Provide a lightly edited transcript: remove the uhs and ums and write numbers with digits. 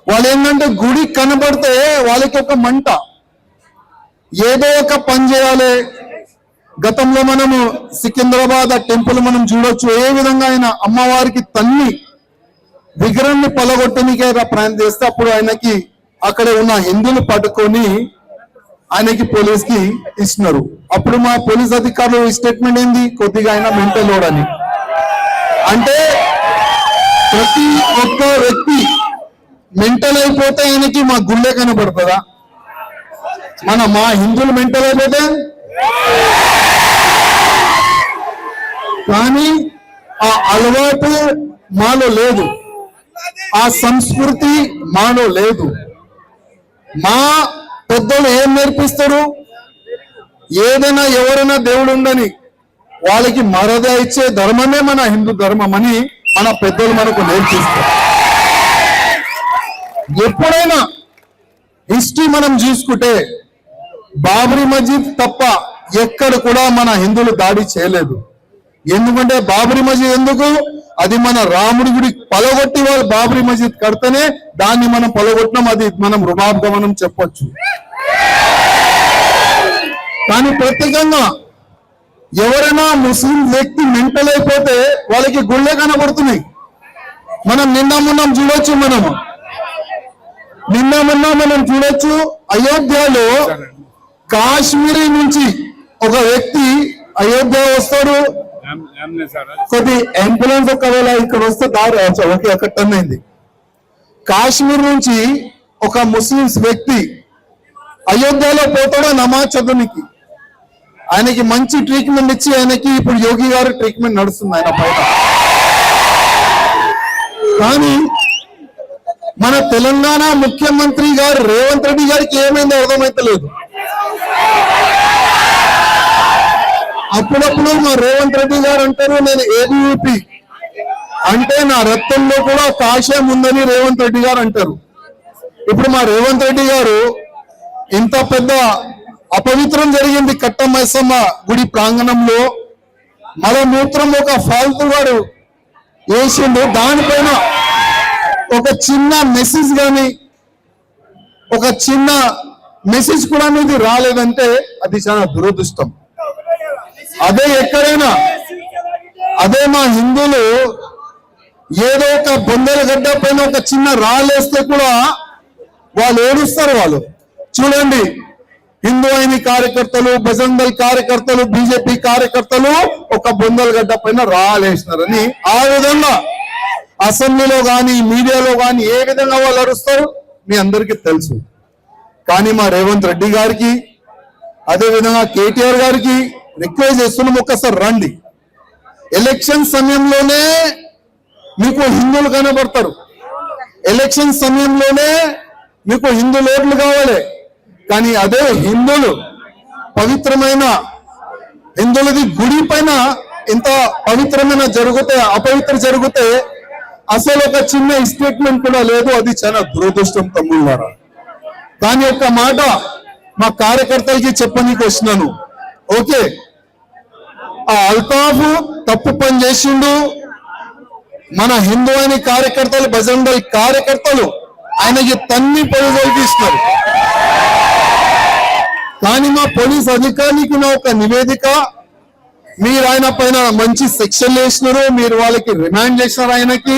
వాళ్ళు ఏంటంటే గుడి కనబడితే వాళ్ళకి ఒక మంట, ఏదో ఒక పని చేయాలి. గతంలో మనము సికింద్రాబాద్ టెంపుల్ మనం చూడొచ్చు, ఏ విధంగా ఆయన అమ్మవారికి తన్ని విగ్రహాన్ని పలగొట్టనికే ప్రయాణం చేస్తే అప్పుడు ఆయనకి అక్కడ ఉన్న హిందువులు పట్టుకొని ఆయనకి పోలీస్కి ఇస్తున్నారు. అప్పుడు మా పోలీస్ అధికారులు స్టేట్మెంట్ ఏంది, కొద్దిగా ఆయన మెంటల్ లోడ్ అని. అంటే ప్రతి ఒక్క వ్యక్తి మెంటల్ అయిపోతే ఆయనకి మా గుళ్ళే కనబడుతుందా? మా హిందువులు మెంటల్ అయిపోతే, కానీ ఆ అలవాటు మాలో లేదు, ఆ సంస్కృతి మాలో లేదు. మా పెద్దలు ఏం నేర్పిస్తారు, ఏదైనా ఎవరైనా దేవుడు ఉండని వాళ్ళకి మర్యాద ఇచ్చే ధర్మమే మన హిందూ ధర్మం అని మన పెద్దలు మనకు నేర్పిస్తారు. ఎప్పుడైనా హిస్టరీ మనం చూసుకుంటే బాబ్రీ మస్జిద్ తప్ప ఎక్కడ కూడా మన హిందువులు దాడి చేయలేదు. ఎందుకంటే బాబ్రీ మస్జిద్ ఎందుకు, అది మన రాముడి గుడి పలగొట్టి వాళ్ళు బాబ్రీ మస్జిద్ కడితేనే దాన్ని మనం పలగొట్టినాం, అది మనం రుబాబ్గా మనం చెప్పొచ్చు. కానీ ప్రత్యేకంగా ఎవరైనా ముస్లిం వ్యక్తి మెంటల్ అయిపోతే వాళ్ళకి గుళ్ళే కనబడుతున్నాయి. మనం నిన్న మొన్న మనం చూడొచ్చు అయోధ్యలో కాశ్మీరీ నుంచి ఒక వ్యక్తి అయోధ్య వస్తాడు, కొద్ది అంబులెన్స్ ఒకవేళ ఇక్కడ వస్తే దారి ఒక టర్న్ అయింది. కాశ్మీర్ నుంచి ఒక ముస్లింస్ వ్యక్తి అయోధ్యలో పోతాడో నమాజ్ చదువునికి, ఆయనకి మంచి ట్రీట్మెంట్ ఇచ్చి ఆయనకి ఇప్పుడు యోగి గారు ట్రీట్మెంట్ నడుస్తుంది ఆయన పైన. కానీ మన తెలంగాణ ముఖ్యమంత్రి గారు రేవంత్ రెడ్డి గారికి ఏమైందో అర్థమైతలేదు. అప్పుడప్పుడు మా రేవంత్ రెడ్డి గారు అంటారు నేను ఏబీవీపీ అంటే నా రక్తంలో కూడా కాషాయం ఉందని రేవంత్ రెడ్డి గారు అంటారు. ఇప్పుడు మా రేవంత్ రెడ్డి గారు ఇంత పెద్ద అపవిత్రం జరిగింది కట్టమైసమ్మ గుడి ప్రాంగణంలో, మలమూత్రం ఒక ఫాల్తు వాడు వేసిండు, దానిపైన ఒక చిన్న మెసేజ్ కానీ ఒక చిన్న మెసేజ్ కూడా అనేది రాలేదంటే అది చాలా దురదృష్టం. అదే ఎక్కడైనా అదే మా హిందువులు ఏదో ఒక బొందల గడ్డ పైన ఒక చిన్న రాళ్ళేస్తే కూడా వాళ్ళు ఏడుస్తారు. వాళ్ళు చూడండి, హిందూ అయిన కార్యకర్తలు, బజరంగ్ దళ్ కార్యకర్తలు, బీజేపీ కార్యకర్తలు ఒక బొందల గడ్డ పైన రాళ్ళేసినారని ఆ విధంగా అసెంబ్లీలో కానీ మీడియాలో కానీ ఏ విధంగా వాళ్ళు అరుస్తారు మీ అందరికీ తెలుసు. కానీ మా రేవంత్ రెడ్డి గారికి అదే విధంగా కేటీఆర్ గారికి రిక్వెస్ట్ చేస్తున్నాం, ఒక్కసారి రండి. ఎలక్షన్ సమయంలోనే మీకు హిందువులు కనబడతారు, ఎలక్షన్ సమయంలోనే మీకు హిందూ ఓట్లు కావాలి. కానీ అదే హిందువులు పవిత్రమైన హిందువులది గుడి పైన ఇంత పవిత్రమైన జరిగితే అపవిత్ర జరిగితే అసలు ఒక చిన్న స్టేట్మెంట్ కూడా లేదు. అది చాలా దురదృష్టం తమ్ముళ్ళారా. దాని యొక్క మాట మా కార్యకర్తలకి చెప్పనీకి వచ్చినాను. ఓకే, ఆ అల్తాఫ్ తప్పు పని చేసిండు, మన హిందూ అయిన కార్యకర్తలు, బజరంగ్ దళ్ కార్యకర్తలు ఆయనకి తన్ని పొలిజోలు ఇస్తున్నారు. కానీ మా పోలీస్ అధికారికి నా ఒక నివేదిక, మీరు ఆయన పైన మంచి సెక్షన్లు వేసినారు, మీరు వాళ్ళకి రిమాండ్ చేసినారు ఆయనకి.